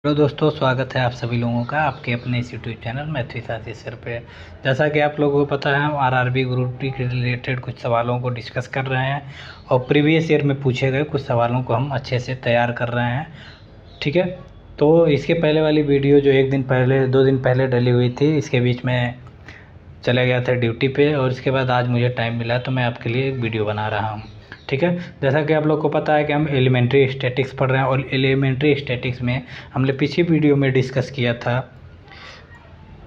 Hello दोस्तों, स्वागत है आप सभी लोगों का आपके अपने इस यूट्यूब चैनल मैथ्स आशीष सर पे। जैसा कि आप लोगों को पता है, हम आरआरबी ग्रुप डी के रिलेटेड कुछ सवालों को डिस्कस कर रहे हैं और प्रीवियस ईयर में पूछे गए कुछ सवालों को हम अच्छे से तैयार कर रहे हैं। ठीक है, तो इसके पहले वाली वीडियो जो एक दिन पहले 2 दिन पहले डली हुई थी, इसके बीच में चला गया था ड्यूटी पे और इसके बाद आज मुझे टाइम मिला तो मैं आपके लिए एक वीडियो बना रहा हूँ। ठीक है, जैसा कि आप लोग को पता है कि हम एलिमेंट्री स्टैटिक्स पढ़ रहे हैं और एलिमेंट्री स्टैटिक्स में हमने पिछली वीडियो में डिस्कस किया था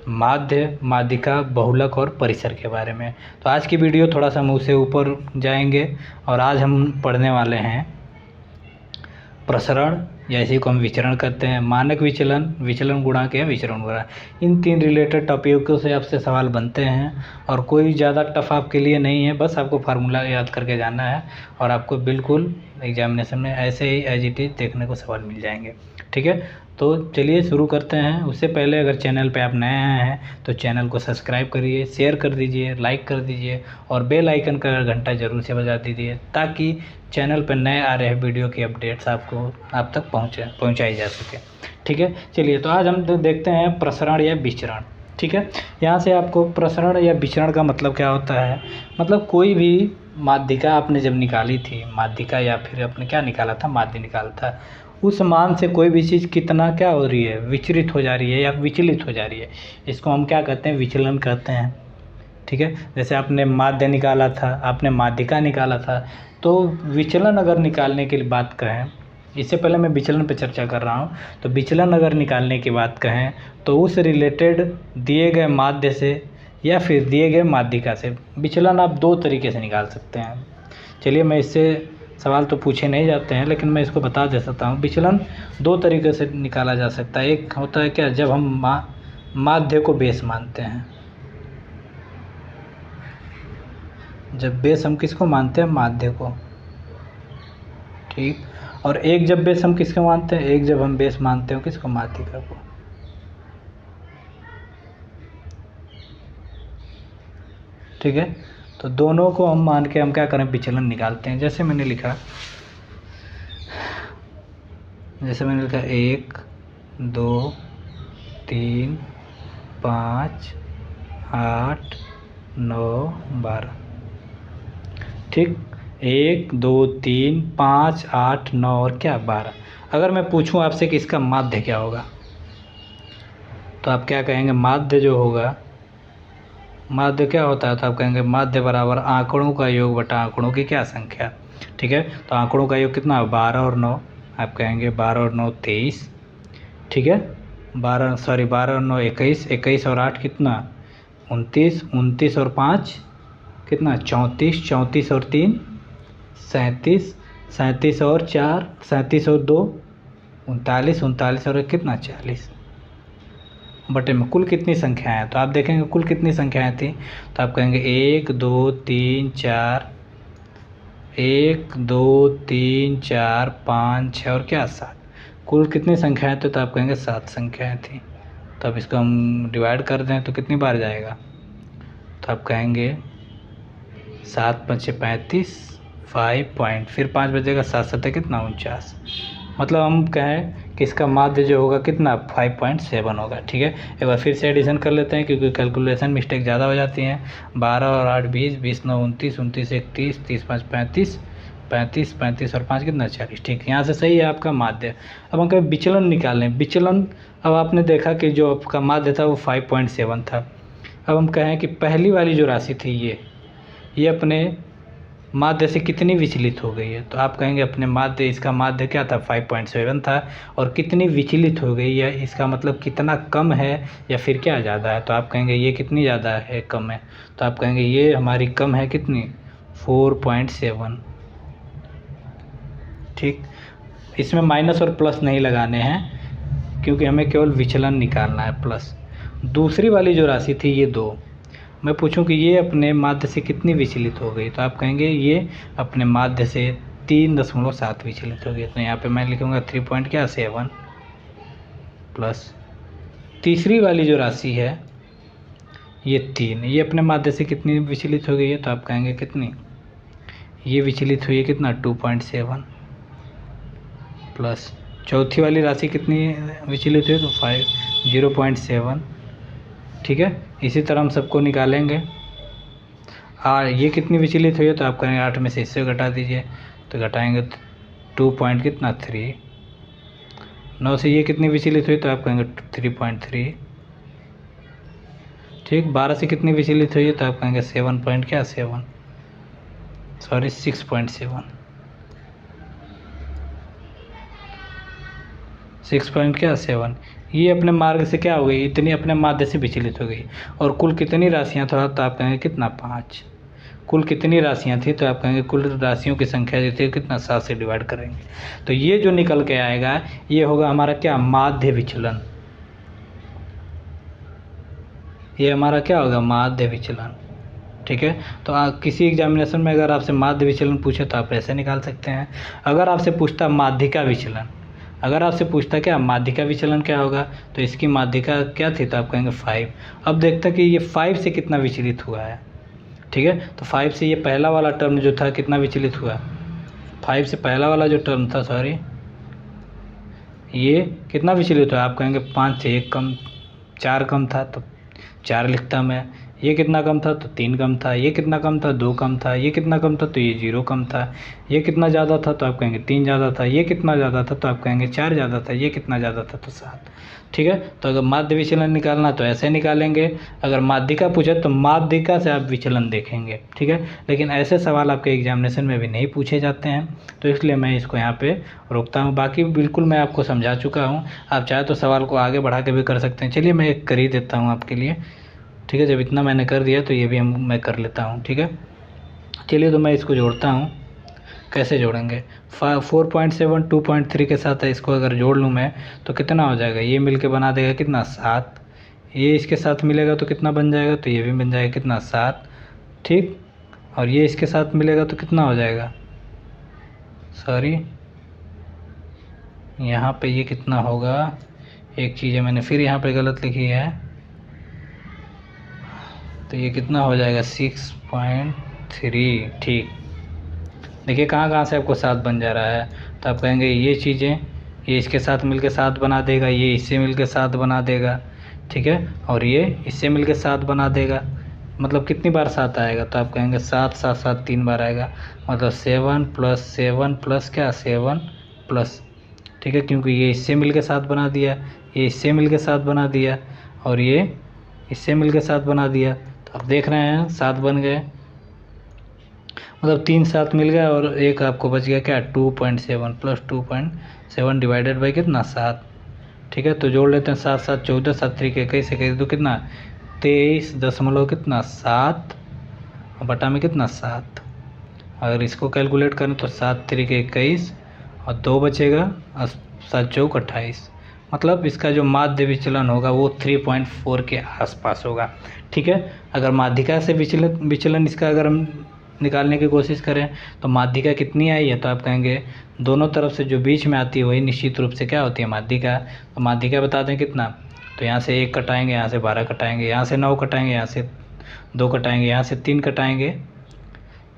माध्य, माध्यिका, बहुलक और परिसर के बारे में। तो आज की वीडियो थोड़ा सा हम उससे ऊपर जाएंगे और आज हम पढ़ने वाले हैं प्रसरण, या इसी को हम विचरण करते हैं, मानक विचलन, विचलन गुणांक या विचरण गुणांक। इन 3 रिलेटेड टॉपिकों से आपसे सवाल बनते हैं और कोई ज़्यादा टफ आपके लिए नहीं है, बस आपको फार्मूला याद करके जाना है और आपको बिल्कुल एग्जामिनेशन में ऐसे ही एज इट इज़ देखने को सवाल मिल जाएंगे। ठीक है, तो चलिए शुरू करते हैं। उससे पहले अगर चैनल पे आप नए आए हैं तो चैनल को सब्सक्राइब करिए, शेयर कर दीजिए, लाइक कर दीजिए और बेल आइकन का घंटा ज़रूर से बजा दीजिए ताकि चैनल पर नए आ रहे वीडियो की अपडेट्स आपको आप तक पहुंचाई जा सके। ठीक है, चलिए तो आज हम देखते हैं प्रसरण या विचरण। ठीक है, यहाँ से आपको प्रसरण या विचरण का मतलब क्या होता है, मतलब कोई भी माध्यिका आपने जब निकाली थी, माध्यिका या फिर आपने क्या निकाला था, माध्य निकाला था, उस मान से कोई भी चीज़ कितना क्या हो रही है, विचरित हो जा रही है या विचलित हो जा रही है, इसको हम क्या कहते हैं, विचलन कहते हैं। ठीक है, जैसे आपने माध्य निकाला था, आपने माध्यिका निकाला था, तो विचलन अगर निकालने की बात कहें, इससे पहले मैं विचलन पर चर्चा कर रहा हूँ, तो विचलन अगर निकालने की बात कहें तो उस रिलेटेड दिए गए माध्य से या फिर दिए गए माध्यिका से विचलन आप 2 तरीके से निकाल सकते हैं। चलिए, मैं इससे सवाल तो पूछे नहीं जाते हैं लेकिन मैं इसको बता दे सकता हूँ। विचलन 2 तरीके से निकाला जा सकता है। एक होता है क्या, जब हम माध्य को बेस मानते हैं, जब बेस हम किसको मानते हैं, माध्य को। ठीक, और एक जब बेस हम किसको मानते हैं, एक जब हम बेस मानते हैं किसको, माध्यिका को। ठीक है, तो दोनों को हम मान के हम क्या करें, विचलन निकालते हैं। जैसे मैंने लिखा 1 2 3 5 8 9 12। ठीक, 1 2 3 5 8 9 और क्या 12। अगर मैं पूछूं आपसे कि इसका माध्य क्या होगा तो आप क्या कहेंगे, माध्य जो होगा, माध्य क्या होता है, तो आप कहेंगे माध्य बराबर आंकड़ों का योग बटा आंकड़ों की क्या संख्या। ठीक है, तो आंकड़ों का योग कितना, 12 और 9, आप कहेंगे 12 और 9 23। ठीक है, 12 और 9 21, 21 और 8 कितना 29, 29 और 5 कितना 34, 34 और 3 37, 37 और 4 37 और 2 39, 39 और 1 कितना 40। बटे में कुल कितनी संख्याएं हैं, तो आप देखेंगे कुल कितनी संख्याएं थी, तो आप कहेंगे 1 2 3 4, 1 2 3 4 5 6 और क्या 7। कुल कितनी संख्याएं थी, तो आप कहेंगे 7 संख्याएं थी। तो अब इसको हम डिवाइड कर दें तो कितनी बार जाएगा, तो आप कहेंगे 7 5 35, 5 पॉइंट, फिर 5 बजेगा, 7 7 कितना 49। मतलब हम कहें कि इसका माध्य जो होगा कितना 5.7 होगा। ठीक है, एक बार फिर से एडिशन कर लेते हैं क्योंकि कैलकुलेशन मिस्टेक ज़्यादा हो जाती हैं। 12 और 8 20, 20 9 29, 29 1 30, 30 5 35, 35 35 और 5 कितना 40। ठीक, यहाँ से सही है आपका माध्य। अब हम कहें विचलन निकालें, विचलन, अब आपने देखा कि जो आपका माध्य था वो 5.7 था। अब हम कहें कि पहली वाली जो राशि थी ये अपने माध्य से कितनी विचलित हो गई है, तो आप कहेंगे अपने माध्य, इसका माध्य क्या था 5.7 था और कितनी विचलित हो गई है, इसका मतलब कितना कम है या फिर क्या ज़्यादा है, तो आप कहेंगे ये कितनी ज़्यादा है, कम है, तो आप कहेंगे ये हमारी कम है कितनी 4.7। ठीक, इसमें माइनस और प्लस नहीं लगाने हैं क्योंकि हमें केवल विचलन निकालना है प्लस। दूसरी वाली जो राशि थी ये 2, मैं पूछूं कि ये अपने माध्य से कितनी विचलित हो गई, तो आप कहेंगे ये अपने माध्य से 3.7 विचलित हो गई। तो यहाँ पे मैं लिखूँगा 3.7 प्लस तीसरी वाली जो राशि है ये 3, ये अपने माध्य से कितनी विचलित हो गई है, तो आप कहेंगे कितनी, ये विचलित हुई है कितना 2.7 प्लस चौथी वाली राशि कितनी विचलित हुई, तो 0.7। ठीक है, इसी तरह हम सबको निकालेंगे। ये कितनी विचलित हुई है, तो आप कहेंगे 8 में से इससे घटा दीजिए, तो घटाएंगे 2 पॉइंट कितना 3। 9 से ये कितनी विचलित हुई, तो आप कहेंगे 3.3। ठीक, 12 से कितनी विचलित हुई है, तो आप कहेंगे 7 पॉइंट क्या 7, सॉरी 6.7। 6 पॉइंट क्या 7। ये अपने मार्ग से क्या हो गई, इतनी अपने माध्य से विचलित हो गई। और कुल कितनी राशियाँ था, तो आप कहेंगे कितना 5। कुल कितनी राशियाँ थी, तो आप कहेंगे कुल राशियों की संख्या जो थी कितना 7 से डिवाइड करेंगे, तो ये जो निकल के आएगा ये होगा हमारा क्या, माध्य विचलन। ये हमारा क्या होगा, माध्य विचलन। ठीक है, तो किसी एग्जामिनेशन में अगर आपसे माध्य विचलन पूछे तो आप ऐसे निकाल सकते हैं। अगर आपसे पूछता माध्यिका विचलन, अगर आपसे पूछता क्या माध्यिका विचलन क्या होगा, तो इसकी माध्यिका क्या थी, तो आप कहेंगे 5। अब देखते हैं कि ये 5 से कितना विचलित हुआ है। ठीक है, तो 5 से ये पहला वाला टर्म जो था कितना विचलित हुआ, 5 से पहला वाला जो टर्म था, सॉरी, ये कितना विचलित हुआ, आप कहेंगे 5 से 1 कम, 4 कम था तो 4 लिखता मैं। ये कितना कम था, तो 3 कम था। ये कितना कम था, 2 कम था। ये कितना कम था, तो ये 0 कम था। ये कितना ज़्यादा था, तो आप कहेंगे 3 ज़्यादा था। ये कितना ज़्यादा था, तो आप कहेंगे 4 ज़्यादा था। ये कितना ज़्यादा था, तो 7। ठीक है, तो अगर माध्य विचलन निकालना तो ऐसे निकालेंगे, अगर माध्यिका पूछे तो माध्यिका से आप विचलन देखेंगे। ठीक है, लेकिन ऐसे सवाल आपके एग्जामिनेशन में भी नहीं पूछे जाते हैं, तो इसलिए मैं इसको यहाँ पे रोकता हूँ। बाकी बिल्कुल मैं आपको समझा चुका हूँ, आप चाहे तो सवाल को आगे बढ़ा के भी कर सकते हैं। चलिए मैं एक कर ही देता हूँ आपके लिए। ठीक है, जब इतना मैंने कर दिया तो ये भी मैं कर लेता हूँ। ठीक है, चलिए तो मैं इसको जोड़ता हूँ। कैसे जोड़ेंगे, 4.7 2.3 के साथ है, इसको अगर जोड़ लूँ मैं तो कितना हो जाएगा, ये मिल के बना देगा कितना 7। ये इसके साथ मिलेगा तो कितना बन जाएगा, तो ये भी बन जाएगा कितना 7। ठीक, और ये इसके साथ मिलेगा तो कितना हो जाएगा, सॉरी यहाँ पे ये कितना होगा, एक चीज़ है मैंने फिर यहाँ पे गलत लिखी है, तो ये कितना हो जाएगा 6.3। ठीक, देखिए कहाँ कहाँ से आपको 7 बन जा रहा है, तो आप कहेंगे ये चीज़ें, ये इसके साथ मिलके 7 बना देगा, ये इससे मिलके 7 बना देगा। ठीक है, और ये इससे मिलके 7 बना देगा, मतलब कितनी बार 7 आएगा, तो आप कहेंगे 7 7 7 3 बार आएगा, मतलब 7 + 7 प्लस क्या 7 प्लस। ठीक है, क्योंकि ये इससे मिलके 7 बना दिया, ये इससे मिलके 7 बना दिया, और ये इससे मिलके 7 बना दिया, तो आप देख रहे हैं 7 बन गए, मतलब 3 7 मिल गया, और एक आपको बच गया क्या 2.7 + 2.7 डिवाइडेड बाई कितना 7। ठीक है, तो जोड़ लेते हैं 7 7 14 7 3 21 21 तो कितना 23 दशमलव कितना 7 और बटा में कितना 7। अगर इसको कैलकुलेट करें तो 7 3 21 और 2 बचेगा और 7 चौक 28, मतलब इसका जो माध्य विचलन होगा वो 3.4 के आसपास होगा। ठीक है, अगर माध्यिका से विचलन इसका अगर हम निकालने की कोशिश करें तो माध्यिका कितनी आई है, तो आप कहेंगे दोनों तरफ से जो बीच में आती है वही निश्चित रूप से क्या होती है, माध्यिका। तो माध्यिका बता दें कितना, तो यहाँ से 1 कटाएंगे, यहाँ से 12 कटाएंगे, यहाँ से 9 कटाएंगे, यहाँ से 2 कटाएंगे, यहाँ से 3 कटाएंगे,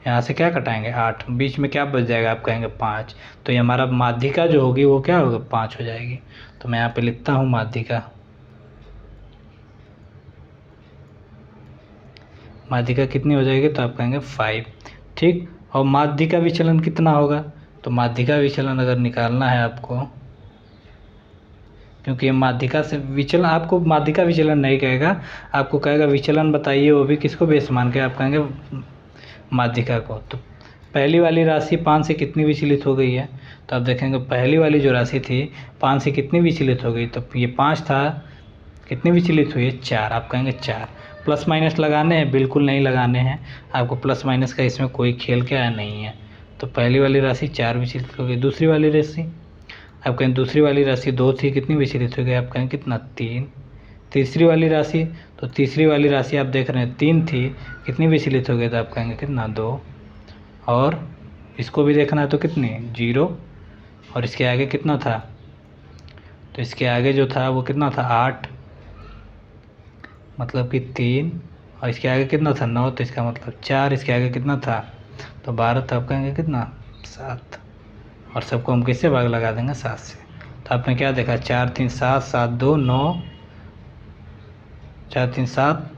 यहाँ से क्या कटाएंगे 8, बीच में क्या बच जाएगा, आप कहेंगे 5। तो ये हमारा माध्यिका जो होगी वो क्या होगा 5 हो जाएगी। तो मैं यहाँ पे लिखता हूँ माध्यिका, माध्यिका कितनी हो जाएगी, तो आप कहेंगे 5। ठीक, और माध्यिका विचलन कितना होगा, तो माध्यिका विचलन अगर निकालना है आपको, क्योंकि माध्यिका से विचलन, आपको माध्यिका विचलन नहीं कहेगा, आपको कहेगा विचलन बताइए, वो भी किसको बेस मान के, आप कहेंगे माध्यिका को। तो पहली वाली राशि 5 से कितनी विचलित हो गई है, तो आप देखेंगे पहली वाली जो राशि थी 5 से कितनी विचलित हो गई, तो ये 5 था, कितनी विचलित हुई है 4, आप कहेंगे 4। प्लस माइनस लगाने हैं, बिल्कुल नहीं लगाने हैं, आपको प्लस माइनस का इसमें कोई खेल क्या नहीं है। तो पहली वाली राशि 4 विचलित हो गई। दूसरी वाली राशि आप कहें, दूसरी वाली राशि 2 थी, कितनी विचलित हो गई, आप कहें कितना 3। तीसरी वाली राशि, तो तीसरी वाली राशि आप देख रहे हैं 3 थी, कितनी विचलित हो गई, तो आप कहेंगे कितना 2। और इसको भी देखना है तो कितनी 0, और इसके आगे कितना था, तो इसके आगे जो था वो कितना था 8, मतलब कि 3, और इसके आगे कितना था 9, तो इसका मतलब 4, इसके आगे कितना था तो 12, तो आप कहेंगे कितना 7, और सबको हम किससे भाग लगा देंगे 7 से। तो आपने क्या देखा, 4 3 7 7 2 9, 4 3 7,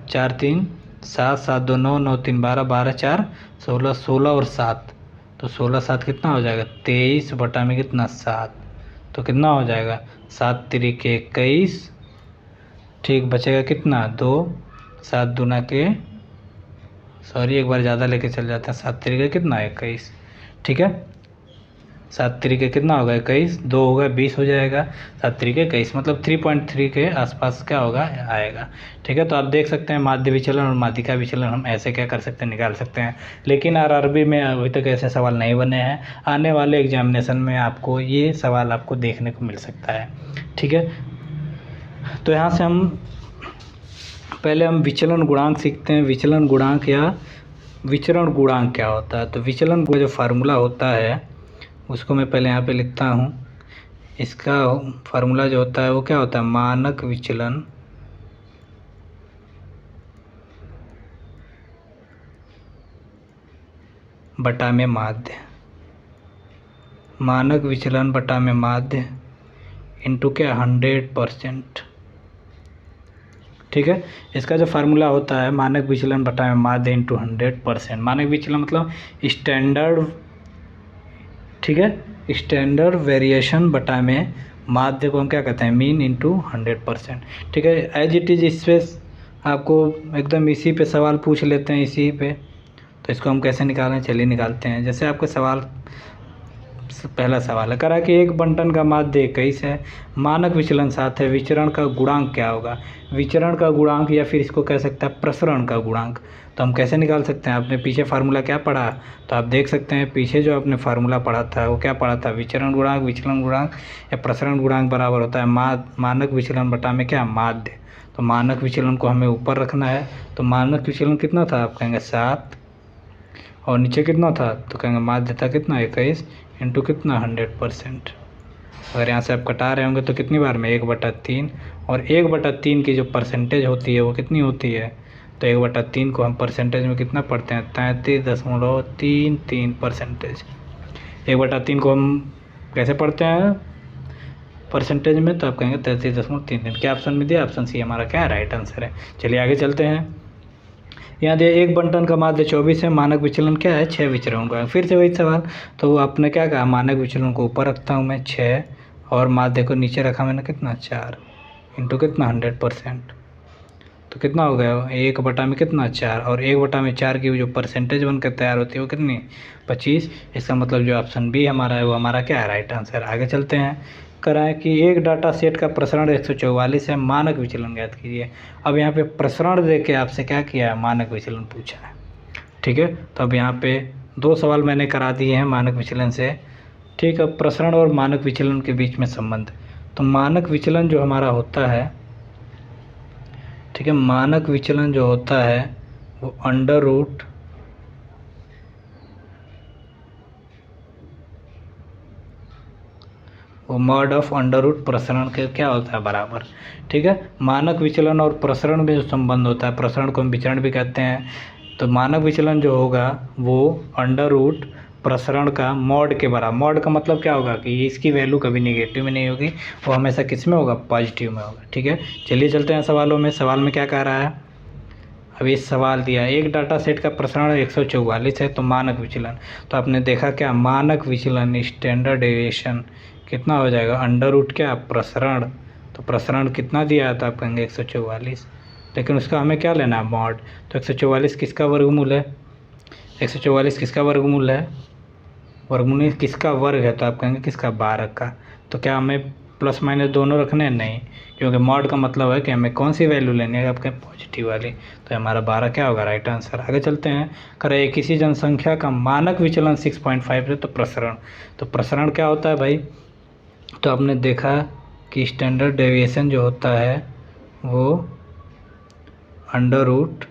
4 3 7 7 2 9 9 3 12 12 4 16, 16 और 7, तो 16 7 कितना हो जाएगा, 23 बटा में कितना 7, तो कितना हो जाएगा 7 तिरिके 21, ठीक, बचेगा कितना 2, 7 दूना के, सॉरी एक बार ज़्यादा लेके चल जाते हैं, 7 तिरिके कितना 21, ठीक है, 7 तिरिके कितना होगा 21, 2 होगा 20 हो जाएगा, 7 तिरिके 21 मतलब 3.3 के आसपास क्या होगा आएगा, ठीक है। तो आप देख सकते हैं माध्य विचलन और माध्यिका विचलन हम ऐसे क्या कर सकते हैं, निकाल सकते हैं, लेकिन आरआरबी में अभी तक ऐसे सवाल नहीं बने हैं। आने वाले एग्जामिनेशन में आपको ये सवाल आपको देखने को मिल सकता है, ठीक है। तो यहाँ से हम पहले हम विचलन गुणांक सीखते हैं। विचलन गुणांक या विचरण गुणांक क्या होता है, तो विचलन का जो फार्मूला होता है उसको मैं पहले यहाँ पे लिखता हूँ। इसका फार्मूला जो होता है वो क्या होता है, मानक विचलन बटा में माध्य, मानक विचलन बटा में माध्य इंटू क्या 100%, ठीक है। इसका जो फार्मूला होता है मानक विचलन बटा में माध्य इंटू 100%। मानक विचलन मतलब स्टैंडर्ड, ठीक है, स्टैंडर्ड वेरिएशन बटा में माध्य को हम क्या कहते हैं, मीन इंटू 100%, ठीक है। एज इट इज़ इस पे आपको एकदम इसी पे सवाल पूछ लेते हैं, इसी पे, तो इसको हम कैसे निकालें, चलिए निकालते हैं। जैसे आपका सवाल, पहला सवाल है, करा कि एक बंटन का माध्य 21 है, मानक विचलन 7 है, विचरण का गुणांक क्या होगा। विचरण का गुणांक या फिर इसको कह सकते हैं प्रसरण का गुणांक, तो हम कैसे निकाल सकते हैं। आपने पीछे फार्मूला क्या पढ़ा, तो आप देख सकते हैं पीछे जो आपने फार्मूला पढ़ा था वो क्या पढ़ा था, विचरण गुणांक, विचलन गुणांक या प्रसरण गुणांक बराबर होता है मानक विचलन बटा में क्या माध्य। तो मानक विचलन को हमें ऊपर रखना है, तो मानक विचलन कितना था, आप कहेंगे 7, और नीचे कितना था, तो कहेंगे माध्य था कितना 21 इंटू कितना 100%। अगर यहाँ से आप कटा रहे होंगे तो कितनी बार में 1/3, और 1/3 की जो परसेंटेज होती है वो कितनी होती है, तो 1/3 को हम परसेंटेज में कितना पढ़ते हैं, 33.33%। 1/3 को हम कैसे पढ़ते हैं परसेंटेज में, तो आप कहेंगे 33.33। क्या ऑप्शन में दिया, ऑप्शन सी हमारा क्या है राइट आंसर है। चलिए आगे चलते हैं। यहाँ दिया एक बंटन का माध्य 24 है, मानक विचलन क्या है 6 विचरण का। फिर से वही सवाल, तो आपने क्या कहा, मानक विचलन को ऊपर रखता हूँ मैं 6 और माध्य को नीचे रखा मैंने कितना 4 इंटू कितना 100%, तो कितना हो गया 1 बटा में कितना 4, और 1 बटा में 4 की जो परसेंटेज बनकर तैयार होती है वो कितनी 25। इसका मतलब जो ऑप्शन बी हमारा है वो हमारा क्या है राइट आंसर। आगे चलते हैं। कराएं कि एक डाटा सेट का प्रसरण 144 है, मानक विचलन ज्ञात कीजिए। अब यहाँ पे प्रसरण दे के आपसे क्या किया है, मानक विचलन पूछा है, ठीक है। तो अब यहाँ पे 2 सवाल मैंने करा दिए हैं मानक विचलन से, ठीक है। प्रसरण और मानक विचलन के बीच में संबंध, तो मानक विचलन जो हमारा होता है, ठीक है, मानक विचलन जो होता है वो अंडर रूट वो मॉड ऑफ अंडर रूट प्रसरण के क्या होता है बराबर, ठीक है। मानक विचलन और प्रसरण में जो संबंध होता है, प्रसरण को हम विचरण भी कहते हैं, तो मानक विचलन जो होगा वो अंडर रूट प्रसरण का मॉड के बराबर। मॉड का मतलब क्या होगा कि इसकी वैल्यू कभी नेगेटिव में नहीं होगी, वो हमेशा किस में होगा, पॉजिटिव में होगा, ठीक है। चलिए चलते हैं सवालों में। सवाल में क्या कह रहा है, अभी सवाल दिया एक डाटा सेट का प्रसरण 144 है, तो मानक विचलन, तो आपने देखा क्या मानक विचलन स्टैंडर्ड डेविएशन कितना हो जाएगा, अंडर रूट क्या प्रसरण, तो प्रसरण कितना दिया था, आप कहेंगे 144, लेकिन उसका हमें क्या लेना है मॉड, तो 144 किसका वर्गमूल है, 144 किसका वर्गमूल है, वर्गमूल किसका वर्ग है, तो आप कहेंगे किसका 12 का। तो क्या हमें प्लस माइनस दोनों रखने हैं, नहीं, क्योंकि मॉड का मतलब है कि हमें कौन सी वैल्यू लेनी है, आपके पॉजिटिव वाली, तो हमारा 12 क्या होगा राइट आंसर। आगे चलते हैं। करे किसी जनसंख्या का मानक विचलन 6.5 है, तो प्रसरण, तो प्रसरण क्या होता है भाई, तो आपने देखा कि स्टैंडर्ड डेविएशन जो होता है वो अंडर रूट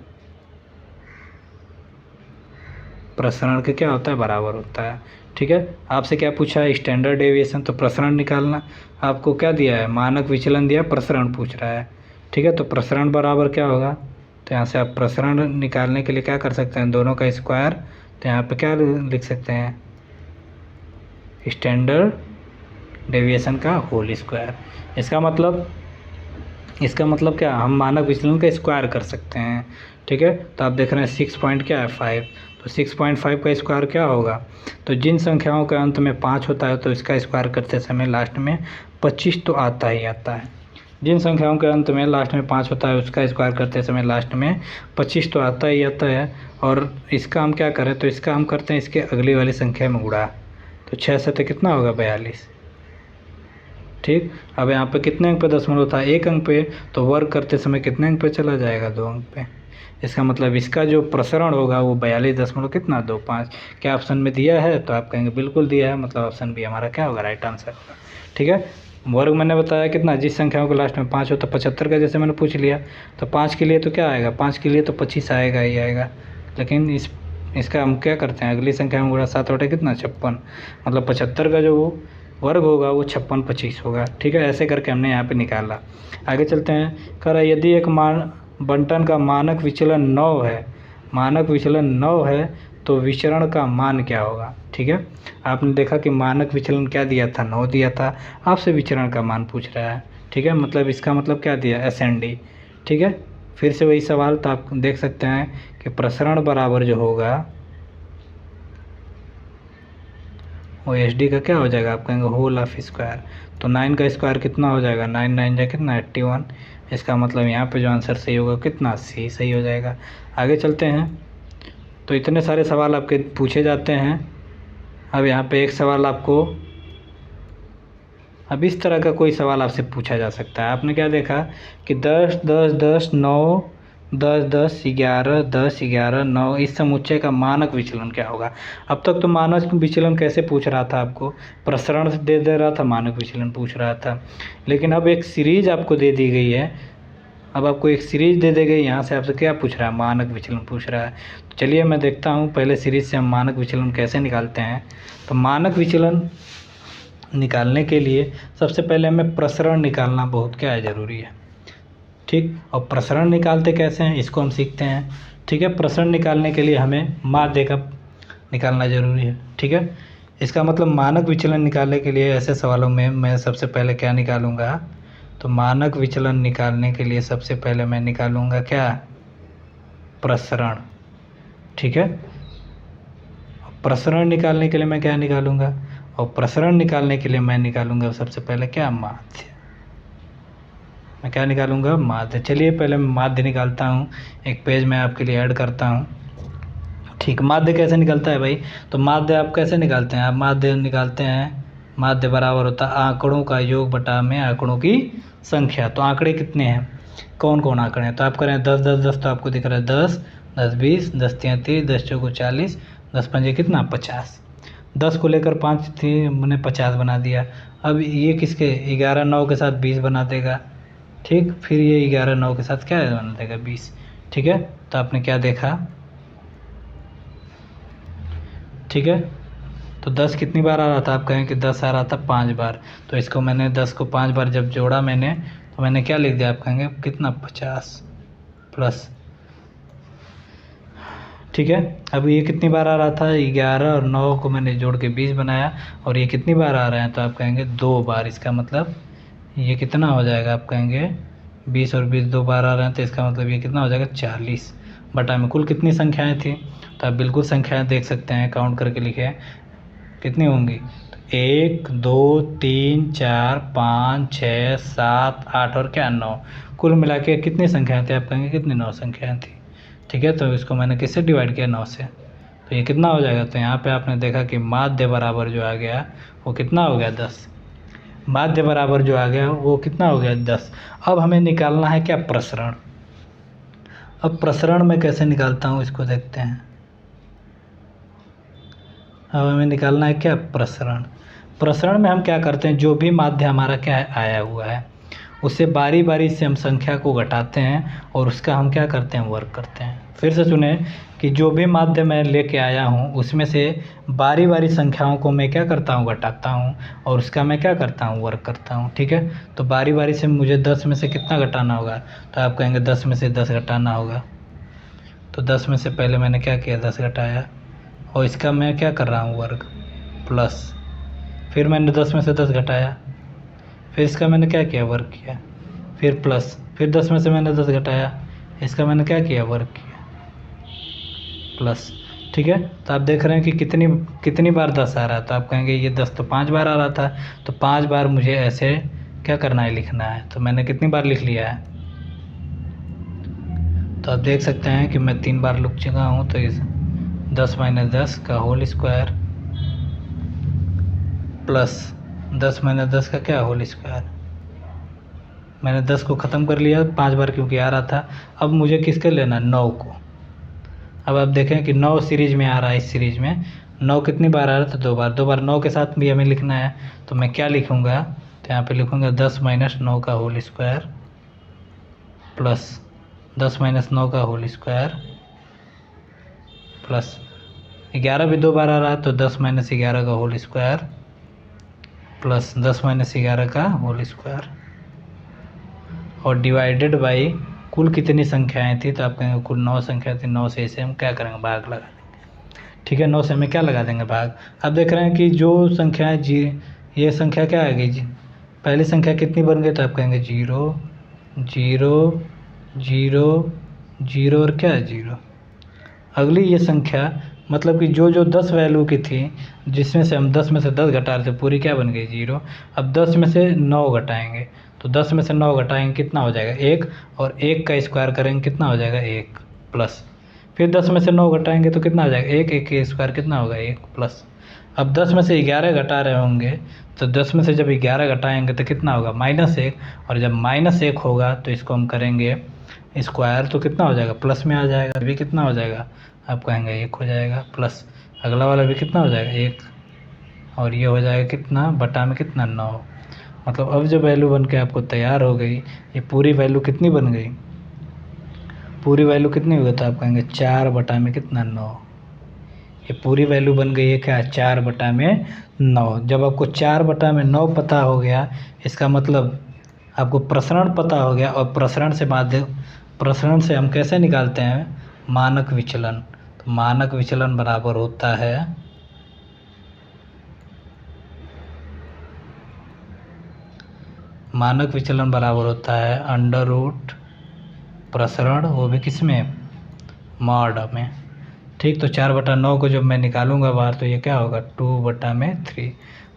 प्रसरण के क्या होता है बराबर होता है, ठीक है। आपसे क्या पूछा है, स्टैंडर्ड डेविएशन, तो प्रसरण निकालना। आपको क्या दिया है, मानक विचलन दिया, प्रसरण पूछ रहा है, ठीक है। तो प्रसरण बराबर क्या होगा, तो यहाँ से आप प्रसरण निकालने के लिए क्या कर सकते हैं, दोनों का स्क्वायर, तो यहाँ पे क्या लिख सकते हैं, स्टैंडर्ड डेविएशन का होल स्क्वायर। इसका मतलब क्या, हम मानक विचलन का स्क्वायर कर सकते हैं। ठीक है, तो आप देख रहे हैं 6 पॉइंट क्या है 5, तो 6.5 का स्क्वायर क्या होगा, तो जिन संख्याओं के अंत में 5 होता है तो इसका स्क्वायर करते समय लास्ट में 25 तो आता ही आता है। जिन संख्याओं के अंत में लास्ट में 5 होता है उसका स्क्वायर करते समय लास्ट में 25 तो आता ही आता है। और इसका हम क्या करें, तो इसका हम करते हैं इसके अगली वाली संख्या में गुणा, तो 6 से कितना होगा 42। ठीक, अब यहाँ पे कितने अंक पे दशमलव था, 1 अंक पे, तो वर्ग करते समय कितने अंक पे चला जाएगा, 2 अंक पे। इसका मतलब इसका जो प्रसरण होगा वो 42.25। क्या ऑप्शन में दिया है, तो आप कहेंगे बिल्कुल दिया है, मतलब ऑप्शन बी हमारा क्या होगा, राइट आंसर। ठीक है, वर्ग मैंने बताया कितना, जिस संख्याओं के लास्ट में 5 हो तो 75 का जैसे मैंने पूछ लिया, तो 5 के लिए तो क्या आएगा, 5 के लिए तो 25 आएगा ही आएगा। लेकिन इसका हम क्या करते हैं, अगली संख्या में गुणा, 7 बटे कितना 56, मतलब 75 का जो वो वर्ग होगा वो 56/25 होगा। ठीक है, ऐसे करके हमने यहाँ पे निकाला। आगे चलते हैं, कह रहा है यदि एक बंटन का मानक विचलन 9 है, मानक विचलन 9 है तो विचरण का मान क्या होगा। ठीक है, आपने देखा कि मानक विचलन क्या दिया था, 9 दिया था, आपसे विचरण का मान पूछ रहा है। ठीक है, मतलब इसका मतलब क्या दिया, SND। ठीक है, फिर से वही सवाल, तो आप देख सकते हैं कि प्रसरण बराबर जो होगा वो SD का क्या हो जाएगा, आप कहेंगे होल ऑफ स्क्वायर। तो 9 का स्क्वायर कितना हो जाएगा, 9 9 जा कितना 81। इसका मतलब यहाँ पे जो आंसर सही होगा कितना, C सही हो जाएगा। आगे चलते हैं, तो इतने सारे सवाल आपके पूछे जाते हैं। अब यहाँ पे एक सवाल आपको, अब इस तरह का कोई सवाल आपसे पूछा जा सकता है। आपने क्या देखा कि 10 10 10 9 10 10 11 10 11 9, इस समुच्चय का मानक विचलन क्या होगा। अब तक तो मानक विचलन कैसे पूछ रहा था, आपको प्रसरण दे रहा था, मानक विचलन पूछ रहा था। लेकिन अब एक सीरीज आपको दे दी गई है, अब आपको एक सीरीज दे दी गई, यहाँ से आपसे क्या पूछ रहा है, मानक विचलन पूछ रहा है। तो चलिए मैं देखता हूँ पहले सीरीज से हम मानक विचलन कैसे निकालते हैं। तो मानक विचलन निकालने के लिए सबसे पहले हमें प्रसरण निकालना बहुत क्या है, ज़रूरी है। ठीक, और प्रसरण निकालते कैसे हैं इसको हम सीखते हैं। ठीक है, प्रसरण निकालने के लिए हमें माध्य का निकालना ज़रूरी है। ठीक है, इसका मतलब मानक विचलन निकालने के लिए ऐसे सवालों में मैं सबसे पहले क्या निकालूंगा, तो मानक विचलन निकालने के लिए सबसे पहले मैं निकालूंगा क्या, प्रसरण। ठीक है, प्रसरण निकालने के लिए मैं क्या निकालूंगा, और प्रसरण निकालने के लिए मैं निकालूंगा सबसे पहले क्या, माध्य। मैं क्या निकालूंगा, माध्य। चलिए पहले मैं माध्य निकालता हूँ, एक पेज में आपके लिए ऐड करता हूँ। ठीक, माध्य कैसे निकलता है भाई, तो माध्य आप कैसे निकालते हैं, आप माध्य निकालते हैं, माध्य बराबर होता है आंकड़ों का योग बटा में आंकड़ों की संख्या। तो आंकड़े कितने हैं, कौन कौन आंकड़े हैं, तो आप करें 10 10 10, तो आपको दिख रहा है 10 10 20 10 33 10 चौको 40 10 पंजे कितना 50। 10 को लेकर 5 थी, मैंने 50 बना दिया। अब ये किसके 11 9 के साथ 20 बना देगा। ठीक, फिर ये 11 9 के साथ क्या बना देगा 20। ठीक है, तो आपने क्या देखा, ठीक है, तो 10 कितनी बार आ रहा था, आप कहें कि 10 आ रहा था 5 बार। तो इसको मैंने 10 को 5 बार जब जोड़ा मैंने, तो मैंने क्या लिख दिया, आप कहेंगे कितना 50 प्लस। ठीक है, अब ये कितनी बार आ रहा था, 11 और 9 को मैंने जोड़ के 20 बनाया, और ये कितनी बार आ रहे हैं, तो आप कहेंगे 2 बार। इसका मतलब ये कितना हो जाएगा, आप कहेंगे 20 और 20 2 बार आ रहे हैं, तो इसका मतलब ये कितना हो जाएगा 40 बटा में कुल कितनी संख्याएं थी। तो आप बिल्कुल संख्याएं देख सकते हैं, काउंट करके लिखे कितनी होंगी, तो 1 2 3 4 5 6 7 8 और क्या 9, कुल मिला के कितनी संख्याएं थी, आप कहेंगे कितनी 9 संख्याएं थी। ठीक है, तो इसको मैंने किससे डिवाइड किया 9 से, तो ये कितना हो जाएगा, तो यहाँ पे आपने देखा कि माध्य बराबर जो आ गया वो कितना हो गया 10। माध्य बराबर जो आ गया वो कितना हो गया 10। अब हमें निकालना है क्या, प्रसरण। अब प्रसरण में कैसे निकालता हूँ इसको देखते हैं। अब हमें निकालना है क्या, प्रसरण। प्रसरण में हम क्या करते हैं, जो भी माध्य हमारा क्या है आया हुआ है उससे बारी बारी से हम संख्या को घटाते हैं और उसका हम क्या करते हैं, वर्ग करते हैं। फिर से सुने कि जो भी माध्य मैं लेके आया हूँ उसमें से बारी बारी संख्याओं को मैं क्या करता हूँ, घटाता हूँ, और उसका मैं क्या करता हूँ, वर्ग करता हूँ। ठीक है, तो बारी बारी से मुझे 10 में से कितना घटाना होगा, तो आप कहेंगे 10 में से 10 घटाना होगा। तो 10 में से पहले मैंने क्या किया, 10 घटाया, और इसका मैं क्या कर रहा हूँ, वर्ग प्लस। फिर मैंने 10 में से 10 घटाया, फिर इसका मैंने क्या किया, वर्ग किया, फिर प्लस, फिर 10 में से मैंने 10 घटाया, इसका मैंने क्या किया, वर्ग किया, प्लस। ठीक है, तो आप देख रहे हैं कि कितनी बार 10 आ रहा है। तो आप कहेंगे ये 10 तो 5 बार आ रहा था, तो 5 बार मुझे ऐसे क्या करना है, लिखना है। तो मैंने कितनी बार लिख लिया है, तो आप देख सकते हैं कि मैं 3 बार लिख चुका हूँ। तो इस 10 - 10 का होल स्क्वायर प्लस 10 - 10 का क्या, होल स्क्वायर। मैंने 10 को ख़त्म कर लिया 5 बार क्योंकि आ रहा था। अब मुझे किसके लेना, 9 को। अब आप देखें कि 9 सीरीज में आ रहा है, इस सीरीज में 9 कितनी बार आ रहा था, 2 बार। 2 बार 9 के साथ भी हमें लिखना है, तो मैं क्या लिखूँगा, तो यहाँ पे लिखूँगा 10 - 9 का होल स्क्वायर प्लस 10 - 9 का होल स्क्वायर प्लस 11 भी 2 बार आ रहा है, तो 10 - 11 का होल स्क्वायर प्लस 10 - 11 का होल स्क्वायर, और डिवाइडेड बाई कुल कितनी संख्याएं थी। तो आप कहेंगे कुल 9 संख्या थी, 9 से इसे हम क्या करेंगे, भाग लगा देंगे। ठीक है, 9 से हमें क्या लगा देंगे, भाग। अब देख रहे हैं कि जो संख्याएं जी, ये संख्या क्या आ गई जी, पहली संख्या कितनी बन गई, तो आप कहेंगे 0 0 0 0 और क्या है, 0। अगली ये संख्या मतलब कि जो 10 वैल्यू की थी, जिसमें से हम 10 में से 10 घटा रहे थे, पूरी क्या बन गई, 0। अब 10 में से 9 घटाएंगे, तो 10 में से 9 घटाएंगे कितना हो जाएगा, 1, और 1 का स्क्वायर करेंगे कितना हो जाएगा, 1 प्लस। फिर 10 में से 9 घटाएंगे तो कितना हो जाएगा, 1, 1 का स्क्वायर कितना होगा, 1 प्लस। अब 10 में से 11 घटा रहे होंगे, तो 10 में से जब 11 घटाएंगे तो कितना होगा, -1, और जब -1 होगा तो इसको हम करेंगे स्क्वायर, तो कितना हो जाएगा, प्लस में आ जाएगा। अभी कितना हो जाएगा, आप कहेंगे 1 हो जाएगा प्लस, अगला वाला भी कितना हो जाएगा, 1, और ये हो जाएगा कितना, बटा में कितना, 9। मतलब अब जो वैल्यू बन के आपको तैयार हो गई, ये पूरी वैल्यू कितनी बन गई, पूरी वैल्यू कितनी हुई, तो आप कहेंगे 4 बटा में कितना, 9। ये पूरी वैल्यू बन गई है क्या, 4 बटा में 9। जब आपको 4 बटा में 9 पता हो गया, इसका मतलब आपको प्रसरण पता हो गया, और प्रसरण से हम कैसे निकालते हैं, मानक विचलन। तो मानक विचलन बराबर होता है अंडर रूट प्रसरण, वो भी किस में, मॉड में। ठीक, तो 4 बटा 9 को जब मैं निकालूंगा बाहर, तो ये क्या होगा, 2 बटा में 3।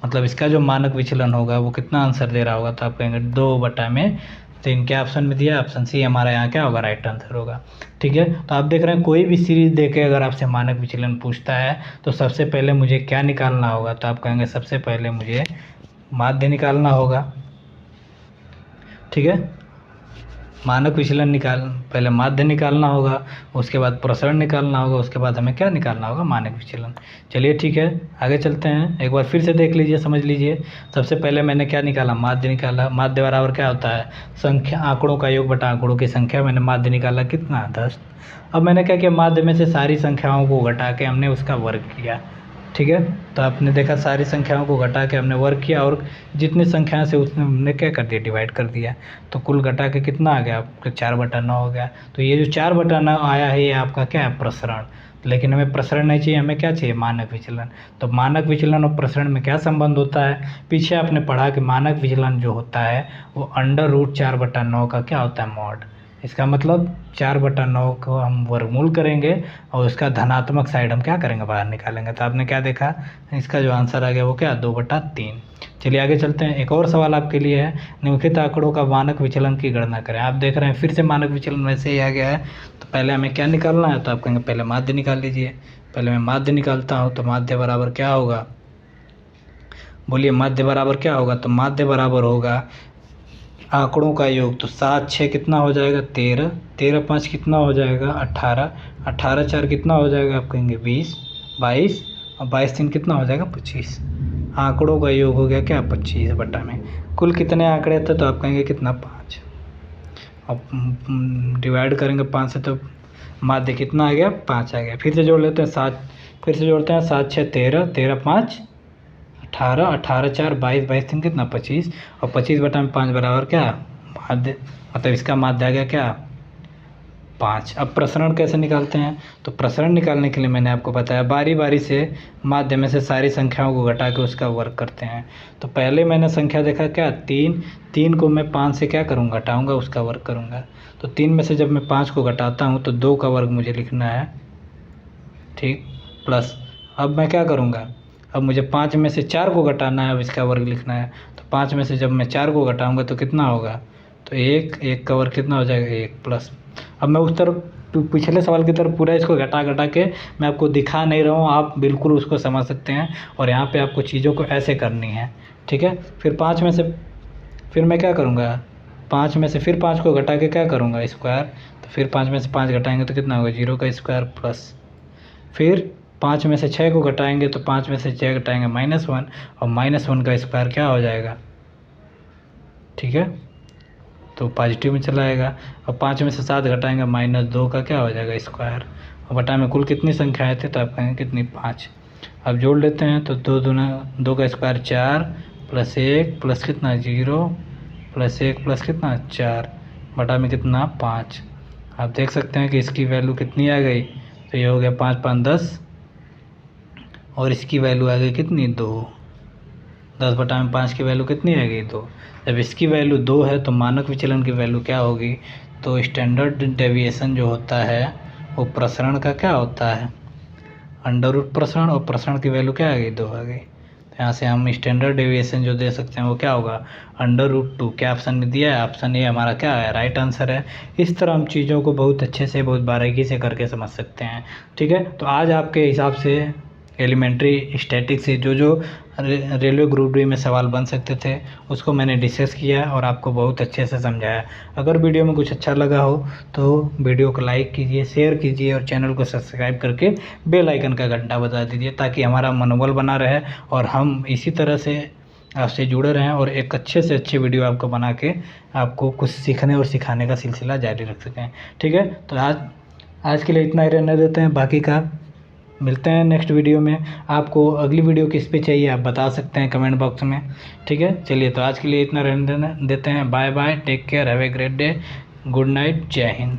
मतलब इसका जो मानक विचलन होगा वो कितना आंसर दे रहा होगा, तो आप कहेंगे 2 बटा में 3। क्या ऑप्शन में दिया, ऑप्शन सी हमारा यहाँ क्या होगा, राइट आंसर होगा। ठीक है, तो आप देख रहे हैं कोई भी सीरीज देके अगर आपसे मानक विचलन पूछता है, तो सबसे पहले मुझे क्या निकालना होगा, तो आप कहेंगे सबसे पहले मुझे माध्य निकालना होगा। ठीक है, मानक विचलन पहले माध्य निकालना होगा, उसके बाद प्रसरण निकालना होगा, उसके बाद हमें क्या निकालना होगा, मानक विचलन। चलिए ठीक है, आगे चलते हैं, एक बार फिर से देख लीजिए, समझ लीजिए। सबसे पहले मैंने क्या निकाला, माध्य निकाला। माध्य बराबर क्या होता है, संख्या, आंकड़ों का योग बटा आंकड़ों की संख्या। मैंने माध्य निकाला कितना, 10। अब मैंने क्या किया, माध्य में से सारी संख्याओं को घटा के हमने उसका वर्ग किया। ठीक है, तो आपने देखा सारी संख्याओं को घटा के हमने वर्ग किया, और जितनी संख्या से उसने हमने क्या कर दिया, डिवाइड कर दिया। तो कुल घटा के कितना आ गया आपका, 4 बटा 9 हो गया। तो ये जो 4 बटा 9 आया है, ये आपका क्या है, प्रसरण। लेकिन हमें प्रसरण नहीं चाहिए, हमें क्या चाहिए, मानक विचलन। तो मानक विचलन और प्रसरण में क्या संबंध होता है, पीछे आपने पढ़ा कि मानक विचलन जो होता है वो अंडर रूट 4 बटा 9 का क्या होता है, मॉड। इसका मतलब 4 बटा 9 को हम वर्गमूल करेंगे, और उसका धनात्मक साइड हम क्या करेंगे, बाहर निकालेंगे। तो आपने क्या देखा, इसका जो आंसर आ गया वो क्या, 2 बटा 3। चलिए आगे चलते हैं, एक और सवाल आपके लिए है, निम्नलिखित आंकड़ों का मानक विचलन की गणना करें। आप देख रहे हैं फिर से मानक विचलन वैसे ही आ गया है। तो पहले हमें क्या निकालना है, तो आप कहेंगे पहले माध्य निकाल लीजिए। पहले मैं माध्य निकालता हूँ, तो माध्य बराबर क्या होगा, बोलिए माध्य बराबर क्या होगा, तो माध्य बराबर होगा आंकड़ों का योग। तो 7 6 कितना हो जाएगा, 13, 13 5 कितना हो जाएगा, 18, 18 4 कितना हो जाएगा, आप कहेंगे 20, 22, और 22 3 कितना हो जाएगा, 25। आंकड़ों का योग हो गया क्या, 25 बटा में कुल कितने आंकड़े थे, तो आप कहेंगे कितना, 5। अब डिवाइड करेंगे 5 से, तो माध्य कितना आ गया, 5 आ गया। फिर से जोड़ लेते हैं 7, फिर से जोड़ते हैं 7 6 13, 13 5 18, 18 4 22, 22 3 कितना, 25, और 25 बटा में 5 बराबर क्या, माध्य, मतलब इसका माध्य आ गया क्या, 5। अब प्रसरण कैसे निकालते हैं? तो प्रसरण निकालने के लिए मैंने आपको बताया बारी बारी से माध्यम में से सारी संख्याओं को घटा के उसका वर्ग करते हैं। तो पहले मैंने संख्या देखा क्या 3 को मैं 5 से क्या करूँगा घटाऊँगा, उसका वर्ग करूँगा। तो 3 में से जब मैं 5 को घटाता हूँ तो 2 का वर्ग मुझे लिखना है, ठीक, प्लस अब मैं क्या करूँगा, अब मुझे 5 में से 4 को घटाना है, अब इसका वर्ग लिखना है। तो 5 में से जब मैं 4 को घटाऊँगा तो कितना होगा, तो 1 का वर्ग कितना हो जाएगा 1 प्लस। अब मैं उस तरफ पिछले सवाल की तरफ पूरा इसको घटा के मैं आपको दिखा नहीं रहा हूँ, आप बिल्कुल उसको समझ सकते हैं और यहाँ पे आपको चीज़ों को ऐसे करनी है, ठीक है। फिर 5 में से फिर मैं क्या करूँगा, 5 में से फिर 5 को घटा के क्या करूँगा स्क्वायर। तो फिर 5 में से 5 घटाएंगे तो कितना होगा 0 का स्क्वायर प्लस। फिर 5 में से 6 को घटाएंगे तो 5 में से 6 घटाएंगे -1 और -1 का स्क्वायर क्या हो जाएगा, ठीक है, तो पॉजिटिव में चला आएगा। और 5 में से 7 घटाएंगे -2 का क्या हो जाएगा स्क्वायर। और बटा में कुल कितनी संख्याएँ थे, तो आप कहेंगे कितनी 5। अब जोड़ लेते हैं तो 2 दूना 2 का स्क्वायर 4 प्लस 1 प्लस कितना 0 प्लस 1 प्लस कितना 4 बटा में कितना 5। आप देख सकते हैं कि इसकी वैल्यू कितनी आ गई, तो ये हो गया 5 5 10 और इसकी वैल्यू आ गई कितनी 2। 10 बटा में 5 की वैल्यू कितनी आ गई 2। जब इसकी वैल्यू 2 है तो मानक विचलन की वैल्यू क्या होगी, तो स्टैंडर्ड डेविएशन जो होता है वो प्रसरण का क्या होता है, अंडर रूट प्रसरण, और प्रसरण की वैल्यू क्या आ गई 2 आ गई। तो यहाँ से हम स्टैंडर्ड डेविएशन जो दे सकते हैं वो क्या होगा √2। क्या ऑप्शन में दिया है, ऑप्शन ए हमारा क्या है राइट आंसर है। इस तरह हम चीज़ों को बहुत अच्छे से बहुत बारीकी से करके समझ सकते हैं, ठीक है। तो आज आपके हिसाब से एलिमेंट्री स्टैटिक से जो रेलवे ग्रुप डी में सवाल बन सकते थे उसको मैंने डिस्कस किया और आपको बहुत अच्छे से समझाया। अगर वीडियो में कुछ अच्छा लगा हो तो वीडियो को लाइक कीजिए, शेयर कीजिए और चैनल को सब्सक्राइब करके बेल आइकन का घंटा बजा दीजिए ताकि हमारा मनोबल बना रहे और हम इसी तरह से आपसे जुड़े रहें और एक अच्छे से अच्छे वीडियो आपको बना के आपको कुछ सीखने और सिखाने का सिलसिला जारी रख सकें, ठीक है। तो आज के लिए इतना ही रहने देते हैं, बाकी का मिलते हैं नेक्स्ट वीडियो में। आपको अगली वीडियो किस पे चाहिए आप बता सकते हैं कमेंट बॉक्स में, ठीक है। चलिए तो आज के लिए इतना रहने देते हैं, bye bye, take care, have a great day, good night, जय हिंद।